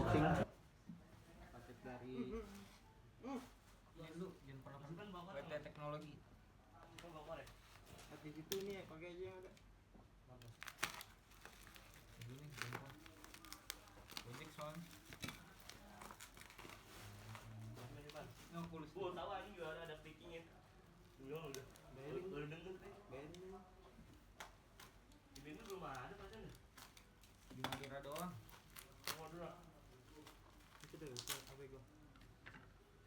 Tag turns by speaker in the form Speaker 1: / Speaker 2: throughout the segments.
Speaker 1: unboxing paket dari ini lu jangan pernah PT Teknologi. Di situ nih pakai aja yang ada. Ini jempol. Ojek soalnya. Nggak kulis.
Speaker 2: Gua tahu ini juga ada pickingnya. Udah. Udah denger teh.
Speaker 1: Bener.
Speaker 2: Di Benu belum ada pasan.
Speaker 1: Di Madura doang.
Speaker 2: Madura.
Speaker 1: Itu deh, apa gua?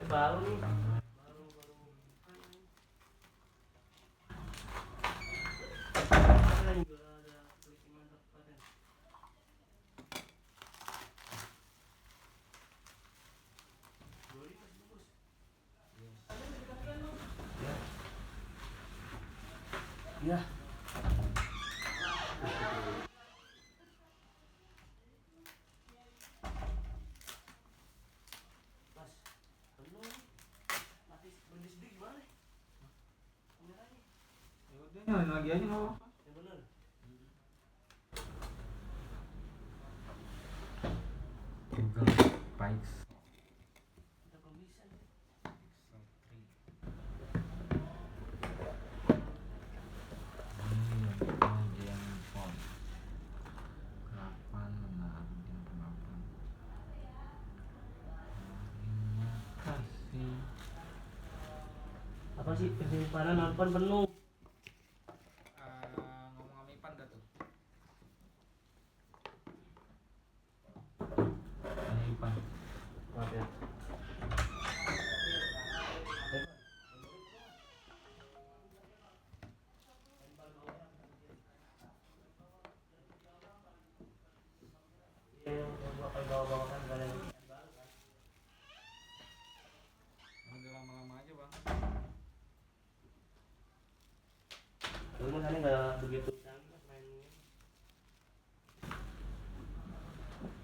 Speaker 2: Baru nih. Baru. Ada juga ada picking mantap paten. Beli mas bungkus. Ya. Mas, penuh. Mati berhenti sedikit gimana? Kameranya.
Speaker 1: Ya udah nyalain lagi aja enggak apa-apa.
Speaker 2: Yang bener.
Speaker 1: Google Pix.
Speaker 2: Kita belum bisa nih.
Speaker 1: Pixel 3. Ini handphone 8 menarik yang 8. Terima kasih.
Speaker 2: Apa sih penyimpanan nelpon penuh?
Speaker 1: Ngomong sama Ipan dah tuh. Tanya Ipan.
Speaker 2: Maaf ya. Bawa-bawakan kalian.
Speaker 1: Udah lama-lama aja bang.
Speaker 2: Dulu kan nggak begitu canggih mas mainnya.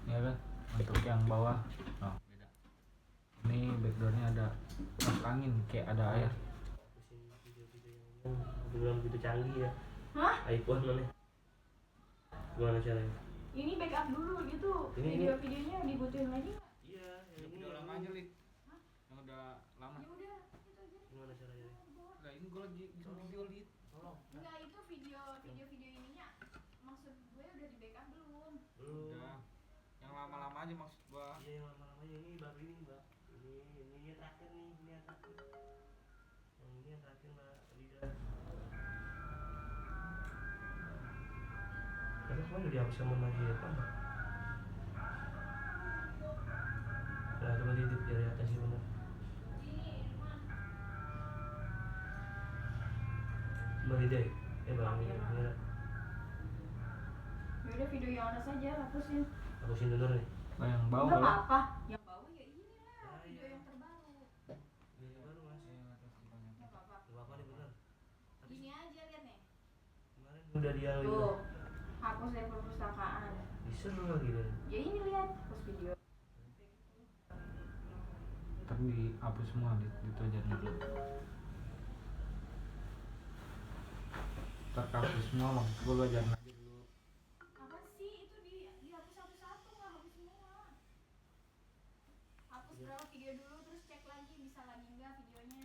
Speaker 1: Ya kan, untuk yang bawah, oh beda. Ini backdoornya ada masuk angin, kayak ada air.
Speaker 2: Hapusin video-video yang belum begitu canggih ya.
Speaker 3: Hah?
Speaker 2: iPhone mana? Gimana caranya?
Speaker 3: Ini backup dulu gitu.
Speaker 2: Ini-
Speaker 3: Video-videonya dibutuhin lagi nggak?
Speaker 2: Iya, yang ini
Speaker 1: Udah lama aja Lid.
Speaker 3: Hah?
Speaker 1: Yang udah lama.
Speaker 3: Ya udah, itu aja.
Speaker 2: gimana caranya?
Speaker 1: Nah ini gue lagi bikin video Lid.
Speaker 2: Tolong.
Speaker 3: Enggak, itu video ininya. Maksud gue udah di backup belum?
Speaker 2: Belum.
Speaker 1: Udah. Yang lama-lama aja maksud gua.
Speaker 2: Iya yang lama-lama ini baru ini mbak. Ini yang terakhir nih, ini yang terakhir. Yang ini yang terakhir mbak Lidah. Tapi kok udah dihapus sama lagi ya kan? Nah coba titip dari atas sih bener. Mbak Lidah, bang ini.
Speaker 3: Ya udah, video yang atas aja hapusin.
Speaker 2: Hapusin dulu nih.
Speaker 1: Nah, yang bawah
Speaker 3: Enggak
Speaker 1: lah.
Speaker 3: apa-apa. Yang bawah ya inilah
Speaker 2: Ah,
Speaker 3: video
Speaker 2: iya.
Speaker 3: yang terbaru.
Speaker 2: Ini baru mas.
Speaker 3: Enggak apa-apa.
Speaker 2: Gak apa-apa nih bener.
Speaker 3: Gini aja lihat nih.
Speaker 2: Kemarin udah dia
Speaker 3: Tuh. Hapus dari perpustakaan.
Speaker 2: diseru lagi deh.
Speaker 3: Ya ini lihat, hapus video.
Speaker 1: Ntar dihapus semua Lid, gitu aja dulu. Ntar hapus semua maksud gua lu ajarin aja dulu.
Speaker 3: Apa sih itu dihapus satu-satu, nggak hapus semua. Hapus berapa video dulu terus cek lagi bisa lagi nggak videonya.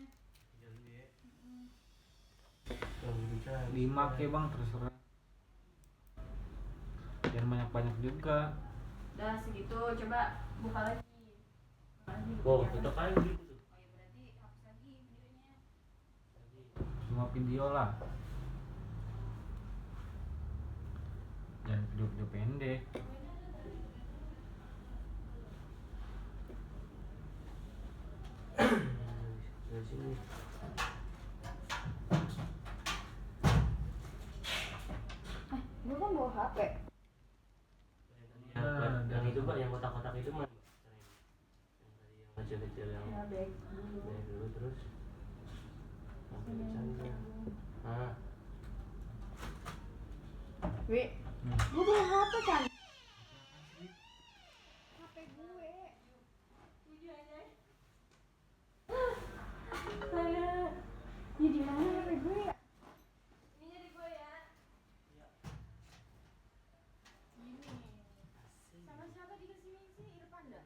Speaker 2: Jadi ya.
Speaker 3: Mm-mm.
Speaker 2: Yang bisa.
Speaker 1: 5 ke bang terserah. Jangan banyak-banyak juga.
Speaker 3: Udah segitu, coba buka lagi.
Speaker 2: Wow, tetap aja gitu tuh.
Speaker 3: Oh ya berarti hapus lagi videonya.
Speaker 1: Semua video lah. Jangan video-video pendek.
Speaker 2: Dari sini.
Speaker 3: Gue kan bawa HP.
Speaker 2: Yang itu mbak, yang kotak-kotak itu mah. Yang tadi yang kecil-kecil yang
Speaker 3: Ya baik dulu.
Speaker 2: dari dulu terus. Sampai ke sana. Ah,
Speaker 3: Wi, gue bawa HP kan? HP gue. Jujur aja. Aduh. Ya di mana HP gue ya? Ini jadi gue ya. Ini. Sama siapa dikasih sih? Irfan dah.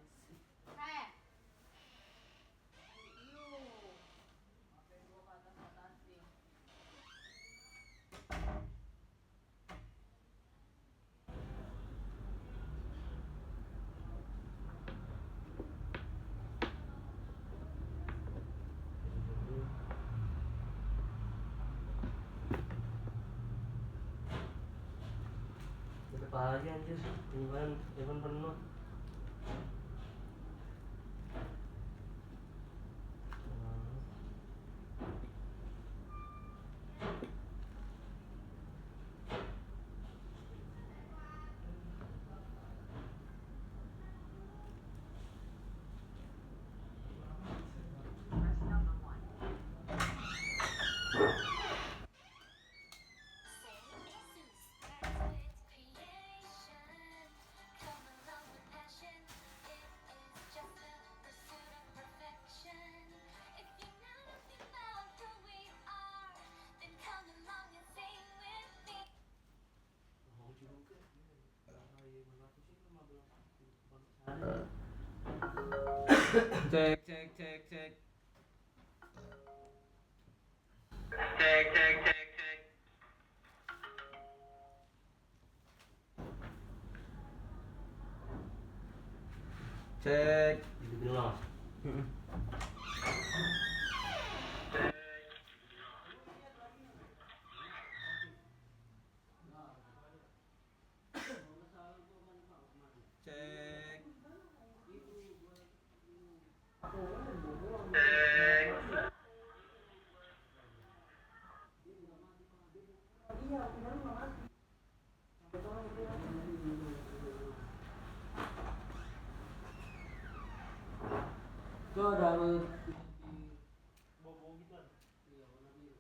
Speaker 2: Apa aja anjir, Ivan penuh.
Speaker 1: Cek cek cek cek. Cek.
Speaker 2: Itu dulu mas.
Speaker 1: Cek.
Speaker 2: Tuh ada bobo gitu kan? Iya warna biru.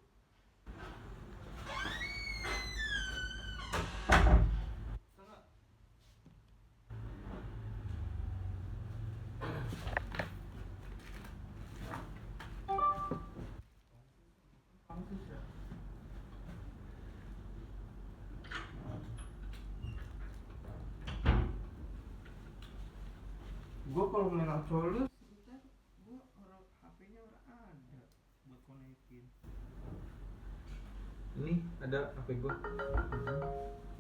Speaker 1: Gue kalau main Absolus bentar, gue orang HP-nya orang ada buat konekin. Ini ada HP gue,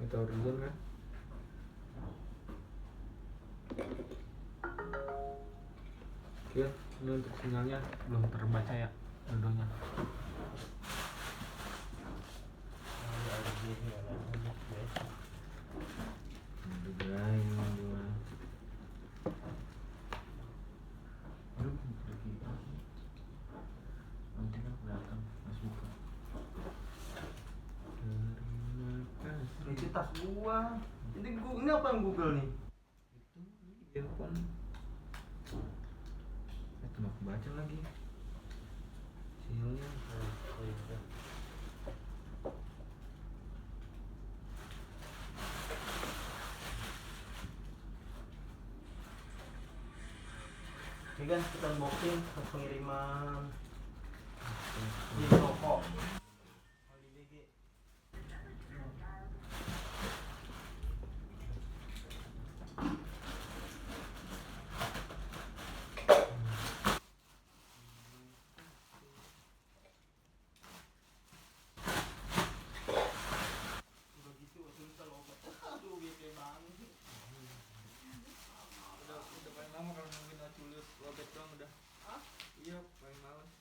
Speaker 1: Meta Horizon kan. Oke, ini untuk sinyalnya belum terbaca ya, dodonya.
Speaker 4: Itu tas gua. Ini apa yang Google nih?
Speaker 1: Itu earphone. Saya cuma baca lagi sinyalnya.
Speaker 4: Ini kan kita unboxing pengiriman di toko.
Speaker 1: Udah paling lama kalau nungguin Oculus lobet doang udah. Iya paling males.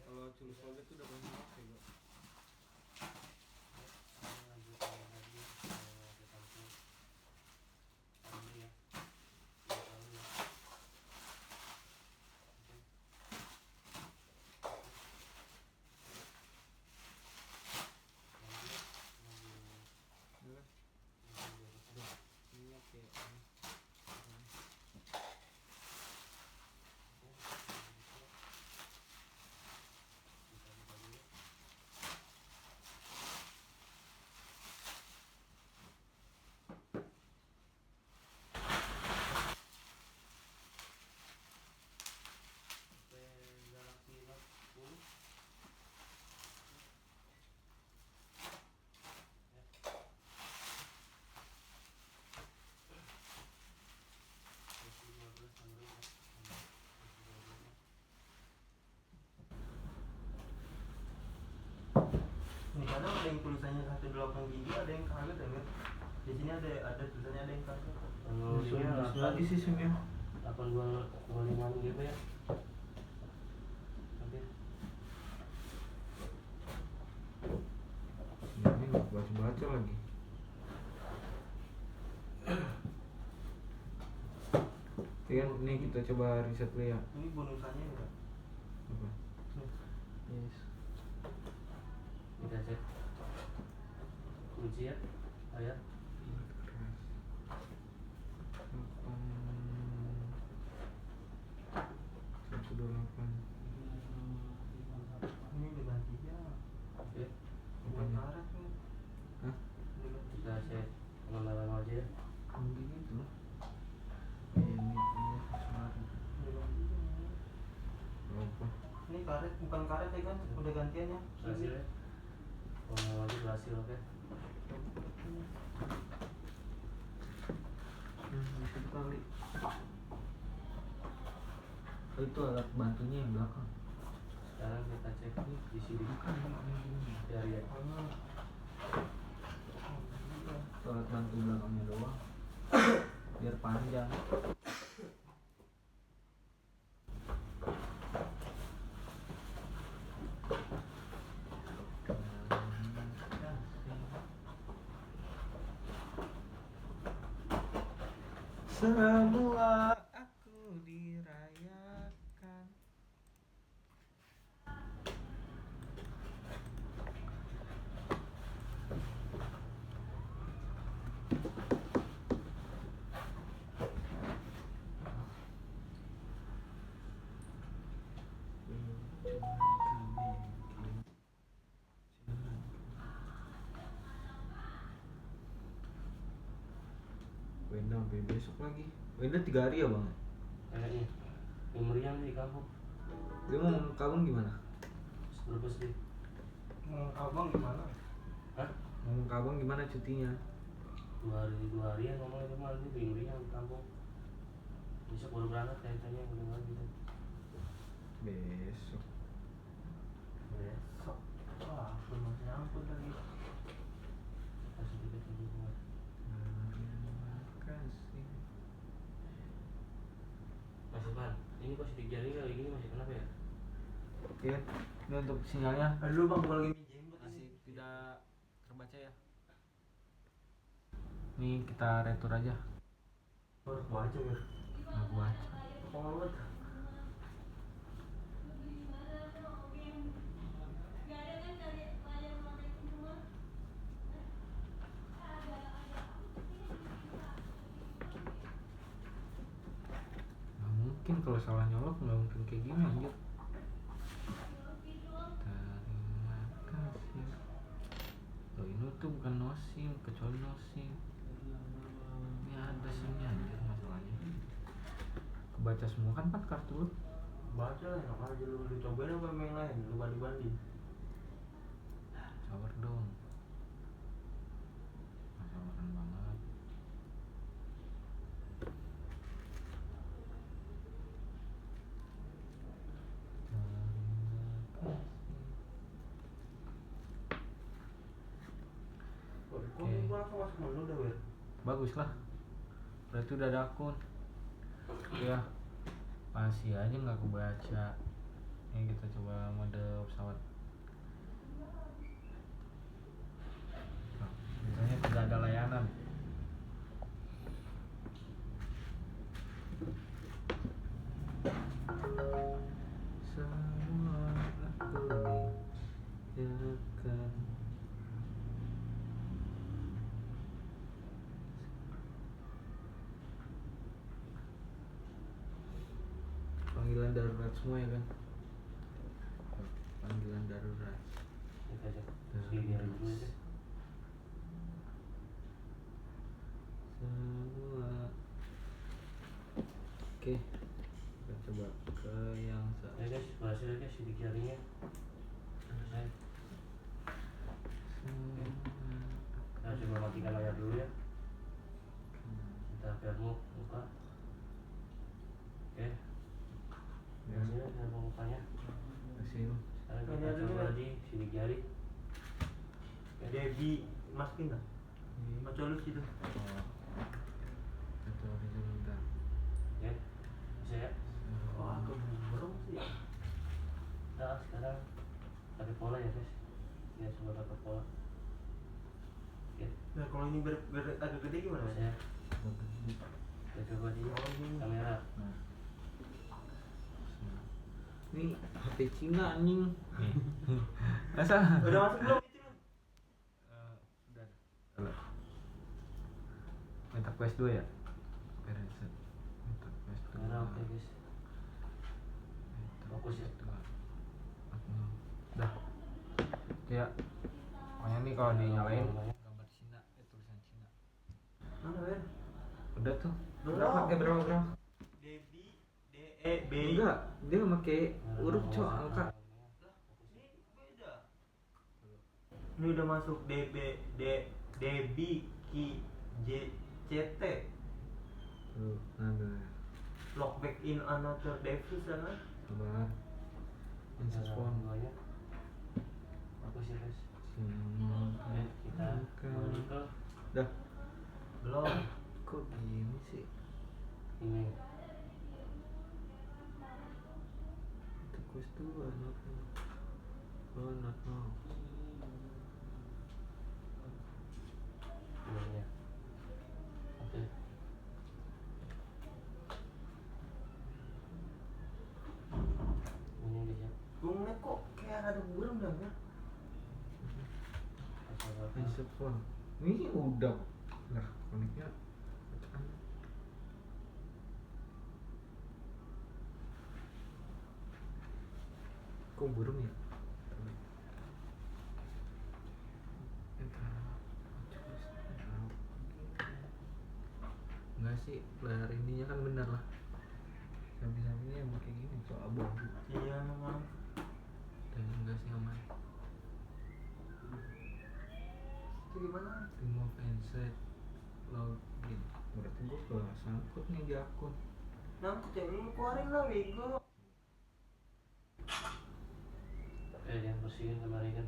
Speaker 1: Kalau Oculus lobet tuh udah paling males ya gua. Ini oke.
Speaker 4: Ini kadang ada yang tulisannya 1,8 GB, ada yang kagak ya. Di sini ada tulisannya, ada yang kagak.
Speaker 2: Ini
Speaker 1: lagi sih SIM-nya.
Speaker 2: 825 GB ya. Hampir.
Speaker 1: Ini nggak baca-baca lagi. Kan nih kita coba riset dulu ya.
Speaker 4: Ini bonusannya enggak?
Speaker 1: Apa? Yes.
Speaker 2: Kita cek kunci ya ayat
Speaker 1: Keras. 128.
Speaker 4: Ini udah ganti ya.
Speaker 2: oke
Speaker 4: Bukan
Speaker 1: Apanya?
Speaker 4: karet nih.
Speaker 1: Hah?
Speaker 4: Udah ganti.
Speaker 2: kita cek pengenalan aja ya.
Speaker 1: Mungkin gitu loh. Ini kemarin.
Speaker 4: Udah ganti ya.
Speaker 1: Apa?
Speaker 4: Ini karet bukan karet ya kan? Udah gantian ya.
Speaker 2: Berhasil ya, pengenalan aja berhasil. Oke
Speaker 1: Itu kali. Oh, itu alat bantunya yang belakang.
Speaker 2: sekarang kita cek di sini
Speaker 1: Bukan ini.
Speaker 2: dari ya.
Speaker 1: Itu alat bantu belakangnya doang. Biar panjang. Semua aku dirayakan. Wenda sampai besok lagi. Wenda 3 hari ya bang?
Speaker 2: Kayaknya yang meriam di kampung
Speaker 1: Dia mau kabung gimana?
Speaker 2: berbes deh.
Speaker 4: Abang gimana?
Speaker 2: Hah?
Speaker 1: Ngomong kabung gimana cutinya?
Speaker 2: 2 hari ya ngomong itu malam itu meriam di kampung. Besok baru berangkat kayaknya udah gitu.
Speaker 1: Besok.
Speaker 4: Besok. Wah, belum masih nyangkut lagi.
Speaker 2: Kasih tiket lagi semua.
Speaker 1: Terima kasih.
Speaker 2: Mas Ivan, ini kok sidik jari kayak gini masih kenapa ya?
Speaker 1: Oke, ini untuk sinyalnya
Speaker 4: Aduh bang, gua lagi minjem
Speaker 1: masih tidak terbaca ya. Ini kita retur aja.
Speaker 4: baru gua aja ya.
Speaker 1: Aku baca.
Speaker 4: Forward.
Speaker 1: Nggak mungkin kalau salah nyolok nggak mungkin kayak gini anjir. Terima kasih. Loh ini tuh bukan nosim, kecuali nosim. Ini ada simnya anjir masalahnya. Kebaca semua kan 4 kartu lu.
Speaker 4: Baca lah, enak aja lu cobain apa main lain, lu banding-banding.
Speaker 1: Sabar dong. Sabaran banget.
Speaker 4: Kok gua langsung masuk menu dah, Wir?
Speaker 1: Bagus lah. Berarti udah ada akun. Ya. Masih aja nggak kebaca. Ini kita coba mode pesawat. Nah, biasanya tidak ada layanan. Semua aku dijaga. Panggilan darurat semua ya kan? Panggilan darurat.
Speaker 2: Kita cek sidik jari dulu aja.
Speaker 1: Semua. Oke, kita coba ke yang
Speaker 2: Ya guys, berhasil ya guys sidik jarinya. Selesai. Kita coba matikan layar dulu ya. Kita vermuk buka. Oke. Berhasil ya vermuk mukanya.
Speaker 1: Kasih.
Speaker 2: Sekarang kita coba lagi sidik jari.
Speaker 4: Debbie masukin dah. Baca lu situ.
Speaker 1: Oh. Itu dulu bentar.
Speaker 2: Oke. Bisa ya?
Speaker 4: Oh, aku burung sih.
Speaker 2: Nah, sekarang pakai pola ya guys. Ya coba pakai pola. Oke.
Speaker 4: Nah, kalau ini agak gede gimana?
Speaker 2: Bisa ya? Kita coba di
Speaker 4: Oh, ini.
Speaker 2: kamera Nah,
Speaker 1: Nah. Ini HP Cina anjing. Masa?
Speaker 4: Udah masuk belum itu?
Speaker 1: Udah. Udah. Minta quest 2 ya? Beres. Minta quest 2.
Speaker 2: karena oke guys. Fokus ya.
Speaker 1: Udah. Ya. Pokoknya nih kalau dinyalain gambar Cina, tulisan Cina.
Speaker 4: Mana Ben?
Speaker 1: Udah tuh.
Speaker 4: Belum.
Speaker 1: Berapa?
Speaker 4: Debi DEB.
Speaker 1: Enggak, dia pakai huruf cok angka.
Speaker 4: Ini beda. Ini udah masuk DB Debi Ki JCT.
Speaker 1: Tuh, ada.
Speaker 4: Log back in another device sana.
Speaker 1: Sabar. Insert phone.
Speaker 2: Semuanya. Fokus ya guys.
Speaker 1: Sini.
Speaker 2: Kita balik ke
Speaker 1: Dah.
Speaker 4: Belum.
Speaker 1: Kok gini sih?
Speaker 2: ini.
Speaker 1: Itu quest 2 not now. Oh, not now.
Speaker 2: Ini ya. Oke. Ini guys ya.
Speaker 4: Gue ngeliat kok kayak ada burung dah kan?
Speaker 1: Insert phone. Ini udah. Lah, koneknya bacaan. Kok burung ya? Enggak sih, layar ininya kan benar lah. Samping-sampingnya emang kayak gini, so abu-abu.
Speaker 4: Iya memang.
Speaker 1: Dan enggak sih aman.
Speaker 4: Itu gimana?
Speaker 1: Remove handset, login. Berarti gue sangkut nih di akun.
Speaker 4: Nangkut ya, lu keluarin lah bego.
Speaker 2: Jangan bersihin kemarin kan.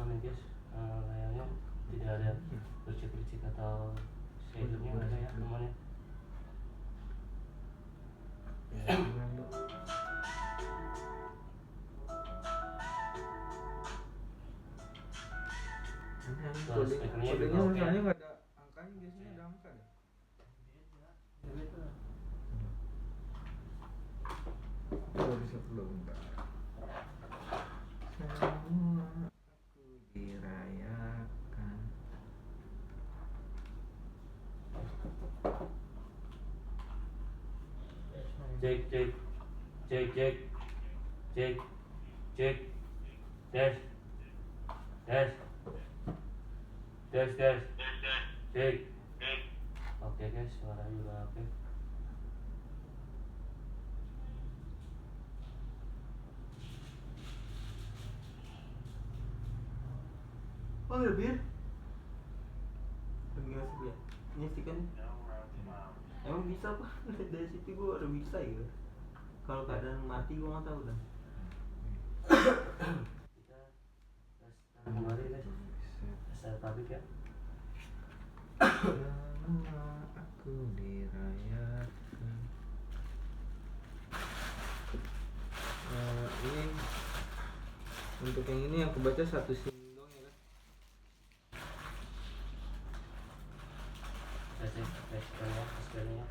Speaker 2: Nih guys, layarnya tidak ada percik-percik atau shadownya nggak ada ya temannya.
Speaker 1: Jangan lu.
Speaker 2: Terus speakernya juga
Speaker 1: Kodenya
Speaker 2: oke.
Speaker 1: misalnya nggak ada angkanya, biasanya ada angka deh. Oh, bisa belum, Mbak. Semua aku dirayakan.
Speaker 2: Cek cek cek cek cek cek tes tes tes tes cek. Oke guys, suaranya udah oke.
Speaker 4: Oh ya bir. Lagi masuk ya. Ini sih kan. Emang bisa apa? Dari situ gua udah bisa gitu. Kalau keadaan mati gua nggak tahu dah.
Speaker 2: Kita tes kembali guys. Tes tabik ya.
Speaker 1: Semua aku dirayakan. Ini untuk yang ini yang kebaca satu sim doang ya kan?
Speaker 2: Tes tes spellnya.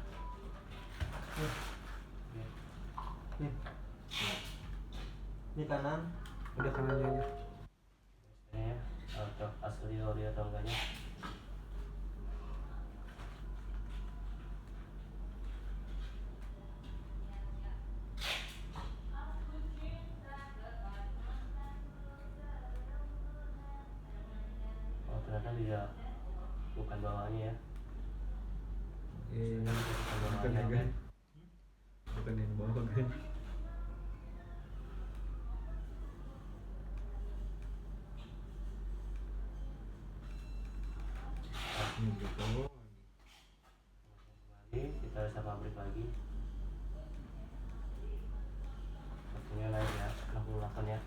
Speaker 4: Nih. Ini kanan.
Speaker 1: Udah kanannya aja.
Speaker 2: Spellnya atau asli ori atau enggaknya. Oh ternyata dia bukan bawahnya ya.
Speaker 1: Bukan ya kan? Bukan yang bawah kan? gitu.
Speaker 2: Kembali kita restart pabrik lagi. Waktunya naik ya 68 ya.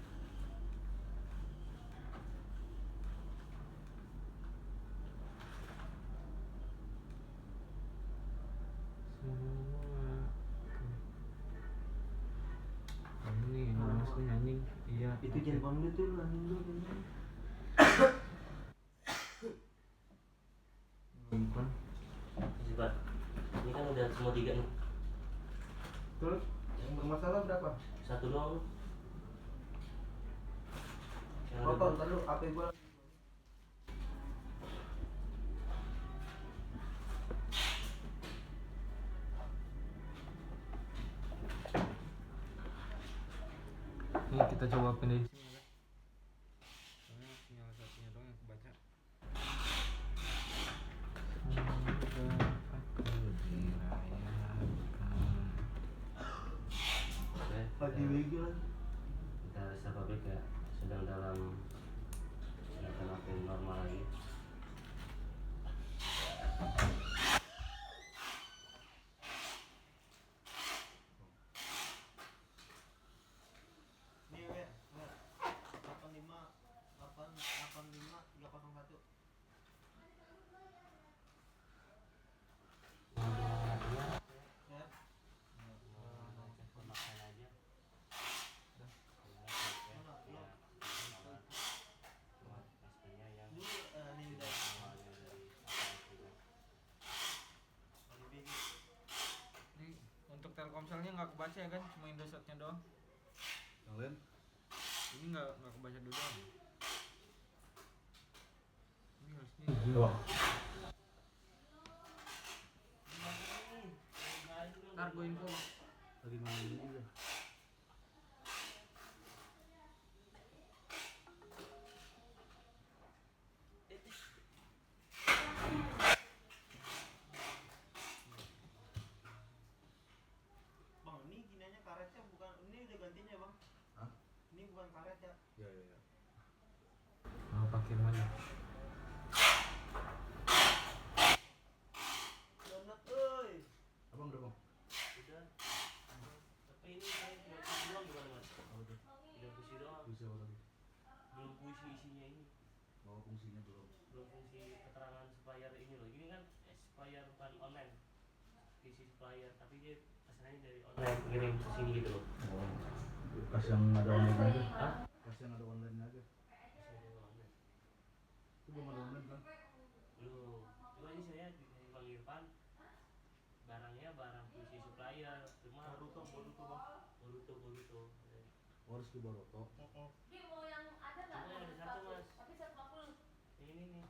Speaker 1: Ini langsung anjing. Iya.
Speaker 4: Itu handphone lu tuh anjing lu kayaknya.
Speaker 1: Handphone.
Speaker 2: Coba. Ini kan udah semua 3 nih.
Speaker 4: Terus yang bermasalah berapa?
Speaker 2: 1 doang. Yang ada
Speaker 4: Foto ntar lu HP gua.
Speaker 1: Nih kita coba pindahin sini ya. Soalnya sinyal satunya doang yang kebaca. Semoga aku dirayakan.
Speaker 2: Oke,
Speaker 4: Lagi WG lagi.
Speaker 2: kita restart pabrik ya. Sedang dalam waktu normal lagi.
Speaker 4: Nih ya, 85 301. Ya.
Speaker 2: Makan aja.
Speaker 4: Dulu nih udah lagi WG.
Speaker 1: Nih untuk Telkomselnya nggak kebaca ya kan, cuma Indosatnya doang.
Speaker 5: Yang lain?
Speaker 1: Ini nggak kebaca dulu doang. Ini harusnya.
Speaker 5: Coba.
Speaker 1: Ntar gue info.
Speaker 5: Lagi main juga.
Speaker 4: Bang, ini giniannya karetnya bukan, ini udah gantinya bang.
Speaker 5: Hah?
Speaker 4: Ini bukan karet ya.
Speaker 5: Ya ya ya.
Speaker 1: Mau pakai mana?
Speaker 4: Donat, oi.
Speaker 5: Abang udah bang?
Speaker 2: Udah. Tapi ini saya tidak puisi doang gimana mas?
Speaker 5: Oh, udah.
Speaker 2: Tidak puisi doang.
Speaker 5: Bisa apa lagi?
Speaker 2: Belum puisi isinya ini.
Speaker 5: Bawa fungsinya belum.
Speaker 2: Belum fungsi keterangan supplier ini loh. Ini kan supplier bukan online. Isi supplier tapi dia pesanannya dari online kirim ke sini gitu loh.
Speaker 5: Oh. Kasih yang ada online aja.
Speaker 2: Hah?
Speaker 5: Kasih yang ada online aja.
Speaker 2: Bisa dari online.
Speaker 5: Itu belum ada online kan?
Speaker 2: Loh, coba ini saya dari Bang Irfan. Barangnya barang puisi supplier, cuma
Speaker 4: Boruto bang.
Speaker 2: Boruto.
Speaker 5: Oh, harus ke Baroto.
Speaker 3: Dia mau yang ada nggak?
Speaker 2: Cuma ada satu mas.
Speaker 3: Tapi 150.
Speaker 2: Ini nih.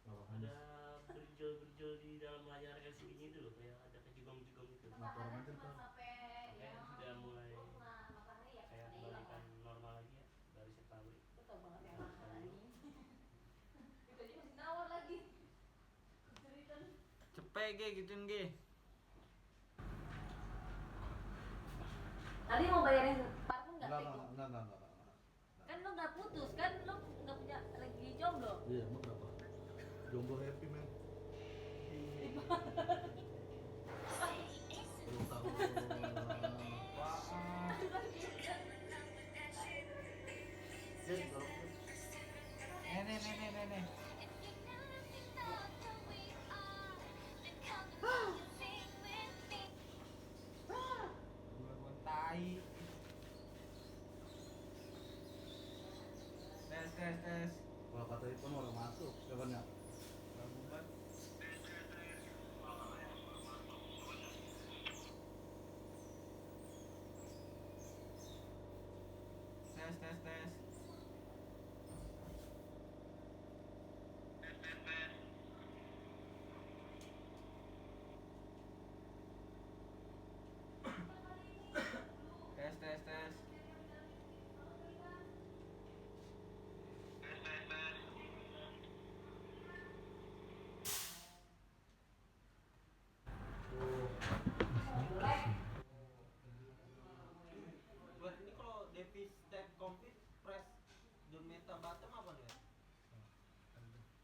Speaker 5: Oh,
Speaker 2: Ada berjol di dalam layar LCD-nya itu loh, kayak ada kejugong-jugong itu.
Speaker 5: Kenapa orang aja ntar?
Speaker 3: Sampai
Speaker 2: Makanya sudah mulai
Speaker 3: makanya ya
Speaker 2: kayak kembalikan normal lagi ya dari set pabrik.
Speaker 3: betul banget yang mahal ini. Itu aja masih nawar lagi. Ceritain.
Speaker 1: Cepet ge gituin ge.
Speaker 3: Tadi mau bayarin parfum nggak?
Speaker 5: Enggak,
Speaker 3: Teko?
Speaker 5: enggak.
Speaker 3: Kan lo nggak putus kan, lo nggak punya lagi jomblo.
Speaker 5: Iya, emang berapa? Jomblo happy men. Belum tahu.
Speaker 1: Nih. Gua tai. Tes.
Speaker 5: Kalau kata Ipon udah masuk, kapan ya?
Speaker 1: Gabungan. Tes. Tes.
Speaker 4: Buat ini kalau Devi Step Compete Press the Meta Bottom apa nih?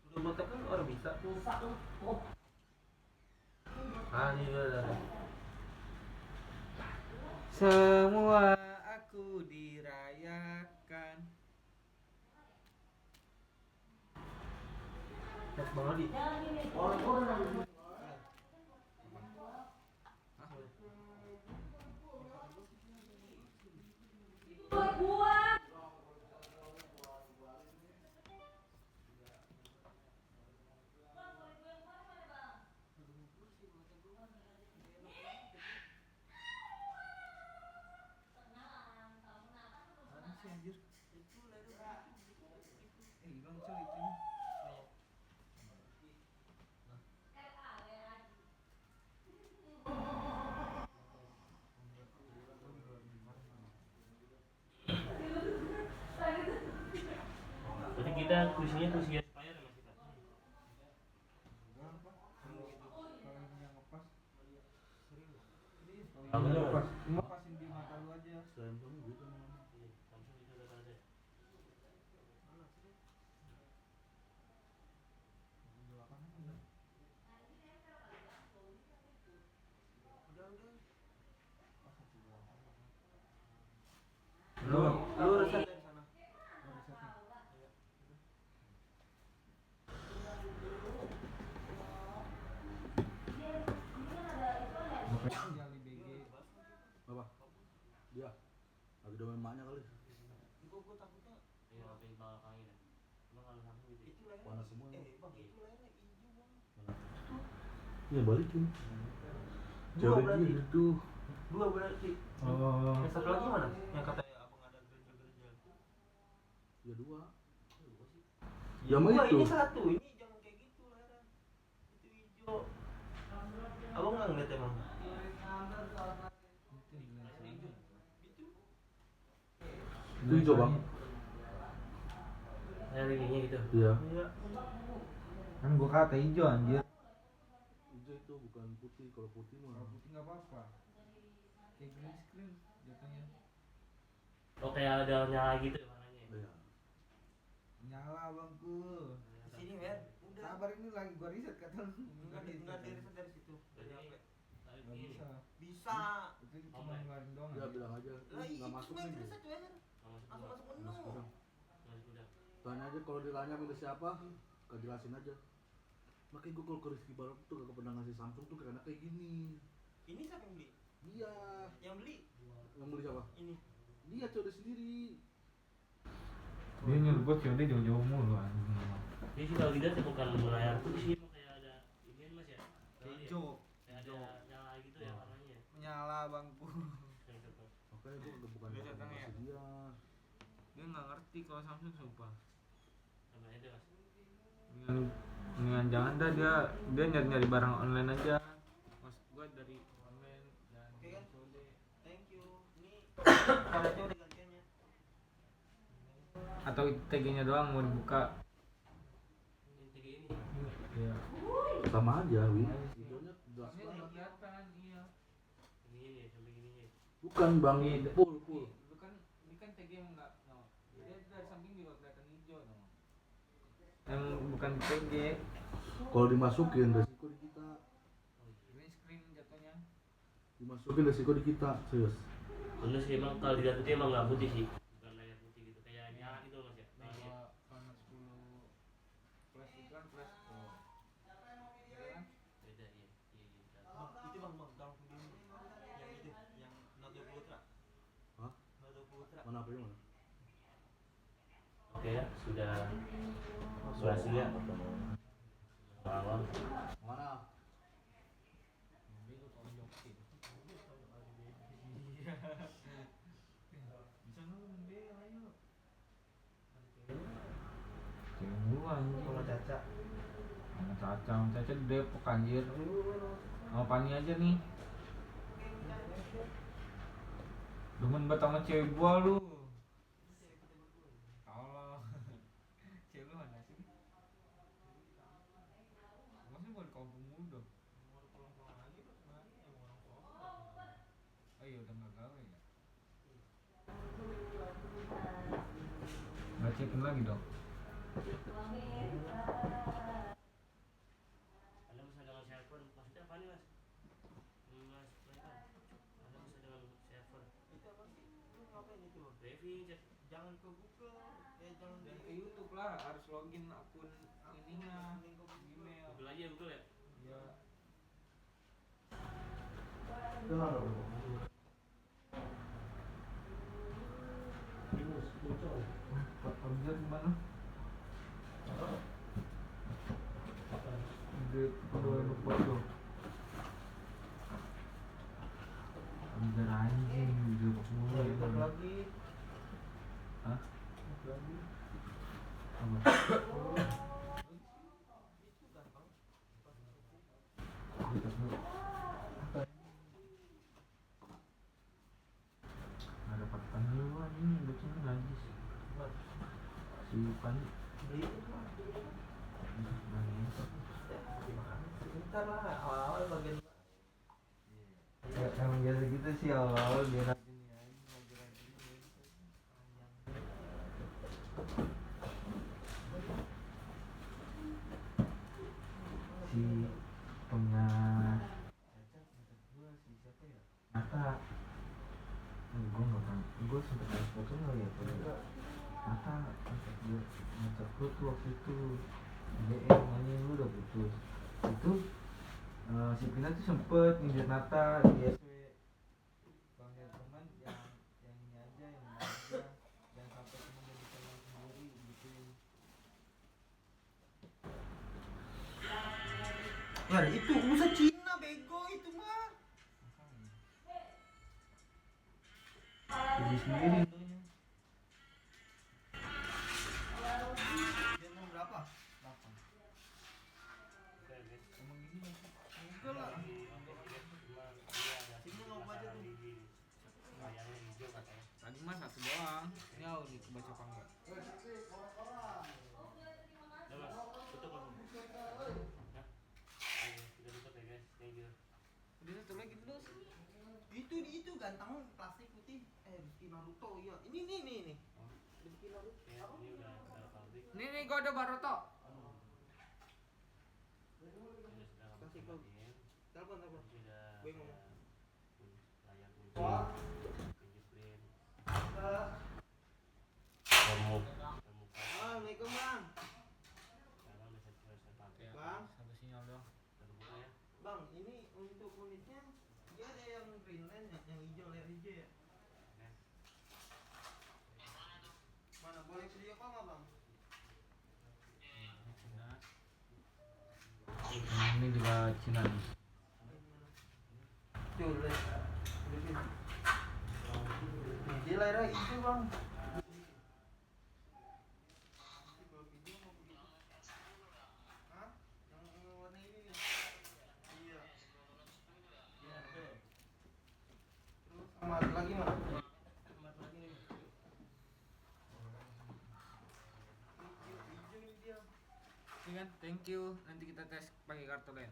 Speaker 4: Udah Botak kan orang bisa tuh.
Speaker 2: Oh,
Speaker 4: Ah, ini udah.
Speaker 1: Semua aku dirayakan.
Speaker 4: Cek Bang Adi.
Speaker 1: Mana sih anjir? Hilang coy itunya.
Speaker 2: berarti kita kursinya kursi aspire ya Mas kita.
Speaker 1: Berapa? Kalau ini yang ngepas.
Speaker 2: Ah,
Speaker 1: Kalau
Speaker 2: bener.
Speaker 1: yang ngepas, cuma pasin di mata lu aja.
Speaker 5: Samsung gitu namanya.
Speaker 2: Iya, Samsung itu udah ada.
Speaker 4: Lu reset dari sana.
Speaker 1: Makanya di BG.
Speaker 5: Apa? Dia lagi domain emaknya kali.
Speaker 4: Gua takutnya
Speaker 2: Iya, apa yang bakal angin ya. Emang kalau Samsung gitu.
Speaker 4: itu lehernya.
Speaker 5: Panas semua.
Speaker 4: Bang, itu lehernya hijau, Bang.
Speaker 5: Iya balikin.
Speaker 4: Dua
Speaker 5: Cewek
Speaker 4: berarti.
Speaker 5: dia itu.
Speaker 4: Dua berarti.
Speaker 1: Oh.
Speaker 4: Yang satu lagi mana? Yang katanya abang ada gerejel-gerejel.
Speaker 5: Ya dua.
Speaker 4: Ya,
Speaker 5: Yang
Speaker 4: dua,
Speaker 5: itu.
Speaker 4: ini satu, ini jangan kayak gitu lehernya. Itu hijau. Abang nggak ngeliat emang? Itu.
Speaker 5: Itu hijau bang.
Speaker 2: Ada giginya gitu.
Speaker 5: Iya.
Speaker 4: Iya.
Speaker 1: Kan gua kata hijau anjir.
Speaker 5: Hijau itu bukan putih. Kalau putih mah.
Speaker 1: Kalau putih enggak apa-apa. Kayak green screen jatuhnya.
Speaker 2: Oh, kayak ada nyala gitu ya warnanya.
Speaker 5: Iya.
Speaker 1: Nyala bangku.
Speaker 4: Di sini, Mer. Udah.
Speaker 1: Sabar ini lagi gua riset kata lu.
Speaker 4: Enggak dari riset dari situ. Dari
Speaker 2: Jadi,
Speaker 4: HP.
Speaker 2: tapi
Speaker 1: Nggak
Speaker 2: ini
Speaker 1: bisa.
Speaker 4: Bisa.
Speaker 1: Itu cuma ngeluarin doang.
Speaker 5: Ya
Speaker 1: anjir.
Speaker 5: bilang aja.
Speaker 4: Lah,
Speaker 5: Nggak
Speaker 4: itu
Speaker 5: masuk
Speaker 4: cuma
Speaker 5: nih.
Speaker 4: riset leher.
Speaker 2: nggak masuk
Speaker 4: Langsung
Speaker 2: gua.
Speaker 4: masuk menu.
Speaker 5: Masuk udah.
Speaker 2: Masuk udah.
Speaker 5: Tanya aja kalau ditanya milih siapa. Kau jelasin aja. Makanya gue kalau ke Rizky Barok tuh gak pernah ngasih Samsung tuh karena kayak gini.
Speaker 4: Ini siapa yang beli?
Speaker 5: Dia.
Speaker 4: Yang beli
Speaker 5: Yang beli siapa?
Speaker 4: ini.
Speaker 5: Dia cewek sendiri.
Speaker 1: Dia nyuruh gua COD jauh-jauh mulu anjing.
Speaker 2: Jadi sih kalau lihat ya bukan layar putih sih, emang kayak ada ini Mas ya.
Speaker 1: Hijau.
Speaker 2: Kayak ada nyala gitu ya warnanya.
Speaker 1: Nyala bangku.
Speaker 2: Yang gitu.
Speaker 5: Makanya gue bukan
Speaker 1: Dia datang ya?
Speaker 5: ngasih dia.
Speaker 1: Dia nggak ngerti kalau Samsung sumpah.
Speaker 2: Sama aja Mas.
Speaker 1: Dengan jangan dah dia nyari barang online aja. Mas gua dari online dan
Speaker 4: Oke kan?
Speaker 1: COD.
Speaker 4: Thank you. Ini karetnya udah gantiannya.
Speaker 1: Atau TG-nya doang mau dibuka.
Speaker 2: Ini tiga ini.
Speaker 1: Iya.
Speaker 5: Sama aja, Wi. Videonya jelas
Speaker 1: Ini
Speaker 5: banget.
Speaker 1: kelihatan, iya.
Speaker 2: Ini sampai gini.
Speaker 5: Bukan bang,
Speaker 1: Ini
Speaker 5: full.
Speaker 1: Lu kan ini kan TG yang enggak no. Dia dari samping juga kelihatan hijau no. Yang bukan TG,
Speaker 5: Kalau dimasukin resiko di kita.
Speaker 1: green screen jatuhnya.
Speaker 5: Dimasukin resiko di kita, serius.
Speaker 2: Bener sih emang kalau dilihat putih emang nggak putih sih. Bukan layar putih gitu. Kayak nyala gitu Mas ya. Warnanya.
Speaker 1: Kalau Honor 10 Plus itu kan Plus Pro. Iya kan?
Speaker 2: Beda ya. Iya.
Speaker 4: Itu bang tolong video ini. Yang itu, yang Note 20 Ultra.
Speaker 5: Hah?
Speaker 4: Note 20 Ultra.
Speaker 5: Mana apa yang mana?
Speaker 2: Oke ya, sudah berhasil ya. Malam.
Speaker 5: Mana?
Speaker 1: Bisa ngomong deh, ayo. Cewek mulu anjing.
Speaker 4: Sama Caca.
Speaker 1: Sama Caca di Depok anjir. Sama Pani aja nih. Demen banget sama cewek gua lu. Allah. Cewek lu mana sih? Masih mau di kampung mulu dong. Oh iya udah nggak gawe ya. Nggak cekin lagi dong.
Speaker 2: Anda bisa dengan server, maksudnya apa nih mas? Mas Sulaiman, Anda bisa dengan server
Speaker 4: Itu apa sih? Lu ngapain itu?
Speaker 2: Reving chat.
Speaker 4: Jangan ke Google, jangan
Speaker 1: Dan ke YouTube lah, harus login akun ininya,
Speaker 4: Link ke Google.
Speaker 1: email.
Speaker 2: Google aja Google ya.
Speaker 1: Ya. Pak kerja di mana? Di Pegawai Lupa tuh. Kerja anjing, di Pegawai.
Speaker 4: Ikut lagi.
Speaker 1: Hah?
Speaker 4: Ikut lagi.
Speaker 1: Apa?
Speaker 4: Itu gampang.
Speaker 1: Gitu tuh. Nggak dapat panggilan ini, bacanya najis. Si Pan.
Speaker 4: Beli itu mah.
Speaker 1: Nangis.
Speaker 4: Sebentar lah, awal-awal bagian
Speaker 1: Ya, emang biasa gitu sih awal dia rajin ya, rajin si pengas si siapa ya Nata gue nggak pernah gue sempet ada fotonya ya Nata gue ngecek lu tuh waktu itu DM nanyain lu udah putus itu si Pina tuh sempet nyindir Nata di SW panggil teman yang ini aja yang ini aja jangan sampai temen jadi teman sendiri gituin.
Speaker 4: Nah, itu usaha Cina bego itu mah.
Speaker 1: Jadi sendiri intinya.
Speaker 4: Dia mau berapa?
Speaker 1: Apa?
Speaker 2: Oke guys.
Speaker 1: Emang gini
Speaker 4: Enggak lah.
Speaker 2: Oke guys, cuma ini ada
Speaker 4: Sini mau baca
Speaker 2: masalah
Speaker 4: tuh.
Speaker 2: di layarnya hijau katanya.
Speaker 1: tadi mah satu doang. Ini aku nih kebaca apa enggak?
Speaker 2: Udah mas, tutup langsung. Hah? Ayo, kita tutup ya guys, thank you.
Speaker 1: Udah satu lagi terus.
Speaker 4: Itu ganteng plastik putih. Rizky Naruto ya. Ini. Rizky Naruto.
Speaker 2: Ya, ini udah pabrik.
Speaker 1: Nih gua ada Baroto.
Speaker 2: Ini sudah kami
Speaker 4: Kasih kau.
Speaker 2: kembaliin.
Speaker 4: Telepon.
Speaker 2: Sudah
Speaker 4: Gue ngomong.
Speaker 2: layar fingerprint, permukaan.
Speaker 4: Assalamualaikum bang.
Speaker 2: Sekarang bisa saya pakai.
Speaker 1: Ya,
Speaker 4: Bang.
Speaker 1: satu sinyal doang.
Speaker 2: Terbuka ya.
Speaker 4: Bang, ini untuk unitnya dia ada yang greenland yang hijau layar hijau ya.
Speaker 2: Oke.
Speaker 4: Mana boleh video call nggak bang?
Speaker 1: Ini Cina. Nah, ini juga Cina nih.
Speaker 4: Tuh, lihat. Nih, dia layar hijau bang. Hah? Yang warna ini nih. Iya. Terus sama ada lagi mana?
Speaker 2: Tempat lagi nih.
Speaker 4: Hijau ini dia.
Speaker 1: Ini kan, thank you. Nanti kita tes pakai kartu lain.